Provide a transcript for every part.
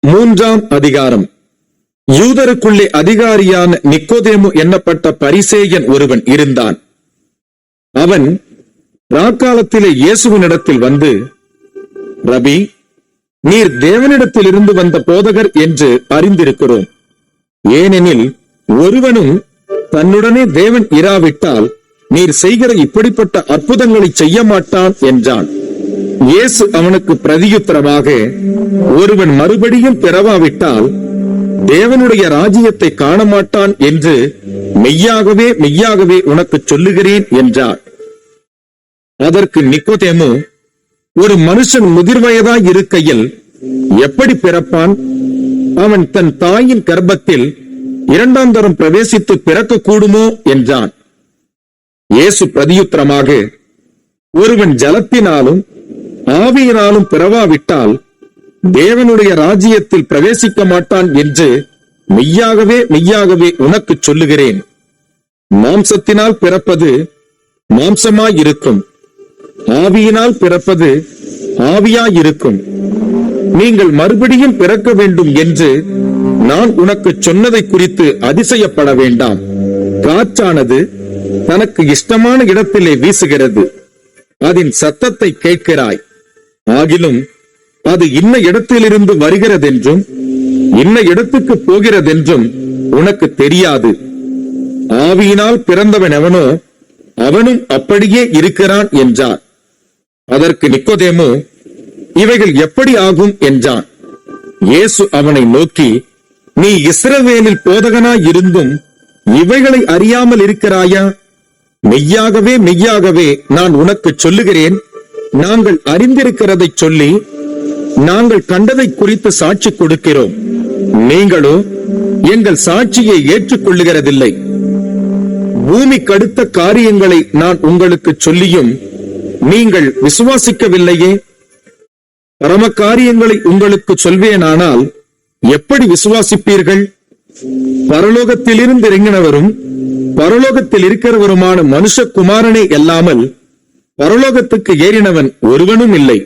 மூன்றாம் அதிகாரம். யூதருக்குள்ளே அதிகாரியான நிக்கோதேமு என்னப்பட்ட பரிசேயன் ஒருவன் இருந்தான். அவன் ராக்காலத்திலே இயேசுவினிடத்தில் வந்து, ரபி, நீர் தேவனிடத்தில் இருந்து வந்த போதகர் என்று அறிந்திருக்கிறோம். ஏனெனில் ஒருவனும் தன்னுடனே தேவன் இராவிட்டால் நீர் செய்கிற இப்படிப்பட்ட அற்புதங்களை செய்ய மாட்டான் என்றான். இயேசு அவனுக்கு பிரதியுத்தரமாக, ஒருவன் மறுபடியும் பிறவாவிட்டால் தேவனுடைய ராஜ்யத்தை காணமாட்டான் என்று மெய்யாகவே மெய்யாகவே உனக்கு சொல்லுகிறேன் என்றார். அதற்கு நிக்கோதேமு, ஒரு மனுஷன் முதிர்வயதாய் இருக்கையில் எப்படி பிறப்பான்? அவன் தன் தாயின் கர்ப்பத்தில் இரண்டாம் தரம் பிரவேசித்து பிறக்க கூடுமோ என்றான். இயேசு பிரதியுத்தரமாக, ஒருவன் ஜலத்தினாலும் ஆவியினாலும் பிறவாவிட்டால் தேவனுடைய ராஜ்யத்தில் பிரவேசிக்க மாட்டான் என்று மெய்யாகவே மெய்யாகவே உனக்கு சொல்லுகிறேன். மாம்சத்தினால் பிறப்பது மாம்சமாயிருக்கும், ஆவியினால் பிறப்பது ஆவியாயிருக்கும். நீங்கள் மறுபடியும் பிறக்க வேண்டும் என்று நான் உனக்கு சொன்னதை குறித்து அதிசயப்பட வேண்டாம். காற்றானது தனக்கு இஷ்டமான இடத்திலே வீசுகிறது, அதன் சத்தத்தை கேட்கிறாய். ஆகிலும் அது இன்ன இடத்திலிருந்து வருகிறதென்றும் இன்ன இடத்துக்கு போகிறதென்றும் உனக்கு தெரியாது. ஆவியினால் பிறந்தவன் எவனோ அவனும் அப்படியே இருக்கிறான் என்றார். அதற்கு நிக்கோதேமு, இவைகள் எப்படி ஆகும் என்றான். இயேசு அவனை நோக்கி, நீ இஸ்ரவேலில் போதகனாய் இருந்தும் இவைகளை அறியாமல் இருக்கிறாயா? மெய்யாகவே மெய்யாகவே நான் உனக்கு சொல்லுகிறேன், நாங்கள் அறிந்திருக்கிறதை சொல்லி நாங்கள் கண்டதை குறித்து சாட்சி கொடுக்கிறோம். நீங்களோ எங்கள் சாட்சியை ஏற்றுக்கொள்ளுகிறதில்லை. பூமிக்கடுத்த காரியங்களை நான் உங்களுக்கு சொல்லியும் நீங்கள் விசுவாசிக்கவில்லையே. பரம காரியங்களை உங்களுக்கு சொல்வேனானால் எப்படி விசுவாசிப்பீர்கள்? பரலோகத்திலிருந்து இறங்கினவரும் பரலோகத்தில் இருக்கிறவருமான மனுஷகுமாரனே அல்லாமல் பரலோகத்துக்கு ஏறினவன் ஒருவனும் இல்லை.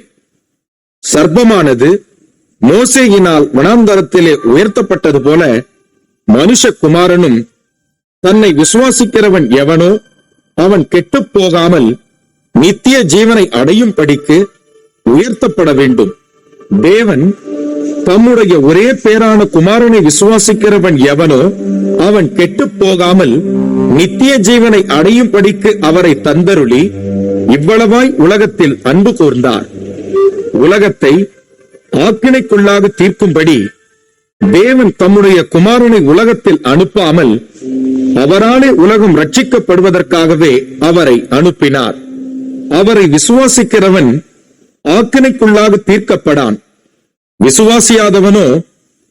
சர்ப்பமானது மோசேயினால் வனாந்தரத்திலே உயர்த்தப்பட்டது போல மனுஷகுமாரனும் தன்னை விசுவாசிக்கிறவன் எவனோ அவன் கெட்டுப் போகாமல் நித்திய ஜீவனை அடையும் படிக்கு உயர்த்தப்பட வேண்டும். தேவன் தம்முடைய ஒரே பேரான குமாரனை விசுவாசிக்கிறவன் எவனோ அவன் கெட்டுப் போகாமல் நித்திய ஜீவனை அடையும் படிக்கு அவரை தந்தருளி இவ்வளவாய் உலகத்தில் அன்பு கூர்ந்தார். உலகத்தை ஆக்கினைக்குள்ளாக தீர்க்கும்படி தேவன் தம்முடைய குமாரனை உலகத்தில் அனுப்பாமல் அவராலே உலகம் ரட்சிக்கப்படுவதற்காகவே அவரை அனுப்பினார். அவரை விசுவாசிக்கிறவன் ஆக்கினைக்குள்ளாக தீர்க்கப்படான். விசுவாசியாதவனோ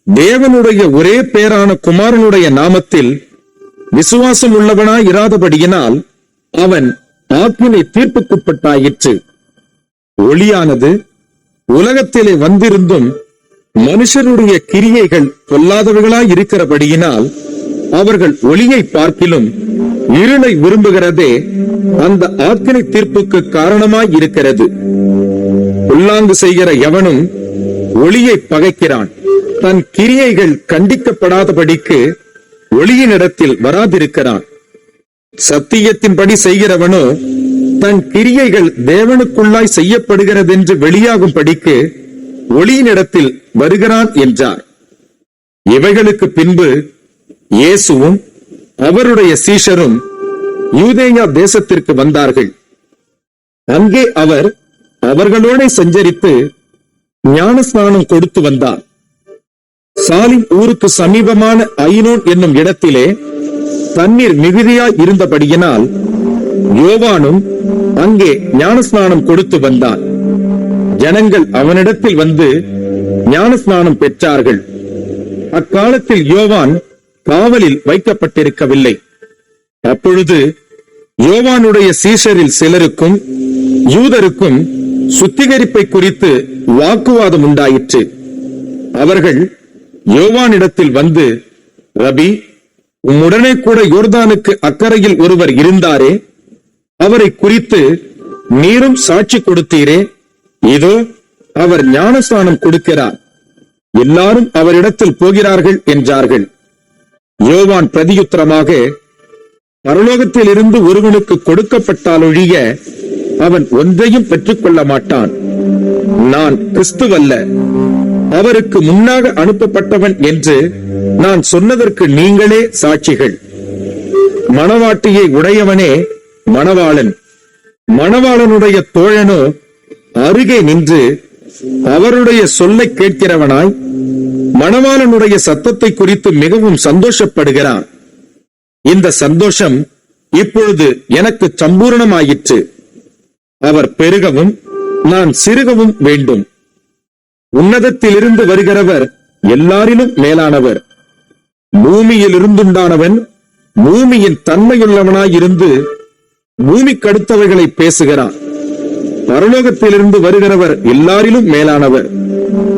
தேவனுடைய ஒரே பேரான குமாரனுடைய நாமத்தில் விசுவாசம் உள்ளவனாய் இராதபடியினால் அவன் ஆக்கினை தீர்ப்புக்குட்பட்டாயிற்று. ஒளியானது உலகத்திலே வந்திருந்தும் மனுஷருடைய கிரியைகள் பொல்லாதவர்களாய் இருக்கிறபடியினால் அவர்கள் ஒளியை பார்க்கிலும் இருளை விரும்புகிறதே அந்த ஆக்கினை தீர்ப்புக்கு காரணமாய் இருக்கிறது. பொல்லாங்கு செய்கிற எவனும் ஒளியை பகைக்கிறான், தன் கிரியைகள் கண்டிக்கப்படாதபடிக்கு ஒளியினிடத்தில் வராதிருக்கிறான். சத்தியத்தின்படி செய்கிறவனோ தன் கிரியைகள் தேவனுக்குள்ளாய் செய்யப்படுகிறதென்று வெளியாகும் படிக்கு ஒளியினிடத்தில் வருகிறான் என்றார். இவைகளுக்கு பின்பு இயேசுவும் அவருடைய சீஷரும் யூதேயா தேசத்திற்கு வந்தார்கள். அங்கே அவர் அவர்களோட சஞ்சரித்து ஞானஸ்நானம் கொடுத்து வந்தார். சாலிம் ஊருக்கு சமீபமான ஐனோன் என்னும் இடத்திலே தண்ணீர் மிகுதியாய் இருந்தபடியினால் யோவானும் அங்கே ஞானஸ்நானம் கொடுத்து வந்தான். ஜனங்கள் அவனிடத்தில் வந்து ஞானஸ்நானம் பெற்றார்கள். அக்காலத்தில் யோவான் காவலில் வைக்கப்பட்டிருக்கவில்லை. அப்பொழுது யோவானுடைய சீஷரில் சிலருக்கும் யூதருக்கும் சுத்திகரிப்பை குறித்து வாக்குவாதம் உண்டாயிற்று. அவர்கள் யோவானிடத்தில் வந்து, ரபி, உம்முடனே கூட யோர்தானுக்கு அக்கறையில் ஒருவர் இருந்தாரே, அவரை குறித்து நீரும் சாட்சி கொடுத்தீரே, இதோ அவர் ஞானஸ்நானம் கொடுக்கிறார். எல்லாரும் அவரிடத்தில் போகிறார்கள் என்றார்கள். யோவான் பிரதியுத்தரமாக, பரலோகத்தில் இருந்து ஒருவனுக்கு கொடுக்கப்பட்டாலொழிய அவன் ஒன்றையும் பெற்றுக்கொள்ள மாட்டான். நான் கிறிஸ்துவல்ல, அவருக்கு முன்னாக அனுப்பப்பட்டவன் என்று நான் சொன்னதற்கு நீங்களே சாட்சிகள். மணவாட்டியை உடையவனே மணவாளன். மணவாளனுடைய தோழனோ அருகே நின்று அவருடைய சொல்லை கேட்கிறவனாய் மணவாளனுடைய சத்தத்தை குறித்து மிகவும் சந்தோஷப்படுகிறான். இந்த சந்தோஷம் இப்பொழுது எனக்கு சம்பூரணமாயிற்று. அவர் பெருகவும் நான் சிறுகவும் வேண்டும். உன்னதத்திலிருந்து வருகிறவர் எல்லாரிலும் மேலானவர். பூமியிலிருந்துண்டானவன் பூமியின் தன்மையுள்ளவனாயிருந்து பூமிக்கடுத்தவைகளை பேசுகிறான். பரலோகத்திலிருந்து வருகிறவர் எல்லாரிலும் மேலானவர்.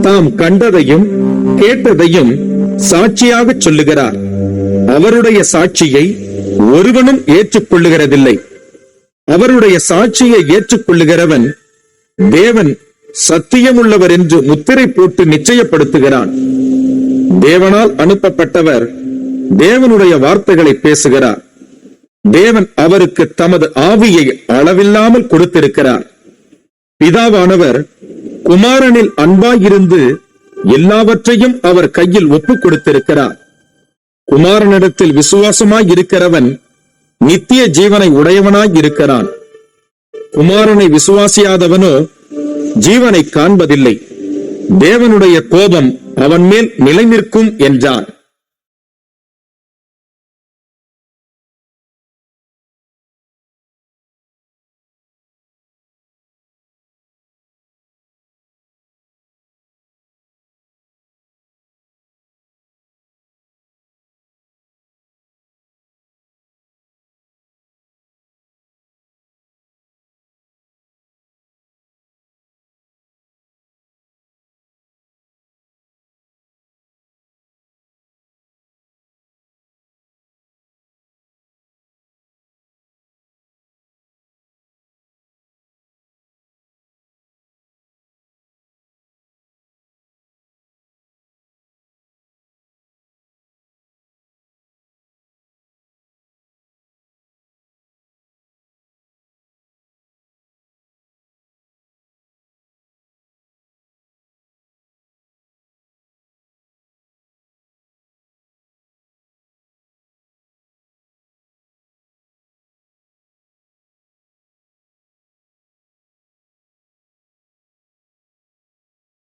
தாம் கண்டதையும் கேட்டதையும் சாட்சியாக சொல்லுகிறார். அவருடைய சாட்சியை ஒருவனும் ஏற்றுக்கொள்ளுகிறதில்லை. அவருடைய சாட்சியை ஏற்றுக்கொள்ளுகிறவன் தேவன் சத்தியமுள்ளவர் என்று முத்திரை போட்டு நிச்சயப்படுத்துகிறான். தேவனால் அனுப்பப்பட்டவர் தேவனுடைய வார்த்தைகளை பேசுகிறார். தேவன் அவருக்கு தமது ஆவியை அளவில்லாமல் கொடுத்திருக்கிறார். பிதாவானவர் குமாரனில் அன்பாயிருந்து எல்லாவற்றையும் அவர் கையில் ஒப்புக் கொடுத்திருக்கிறார். குமாரனிடத்தில் விசுவாசமாய் இருக்கிறவன் நித்திய ஜீவனை உடையவனாய் இருக்கிறான். குமாரனை விசுவாசியாதவனோ ஜீவனை காண்பதில்லை. தேவனுடைய கோபம் அவன் மேல் நிலை நிற்கும் என்றார்.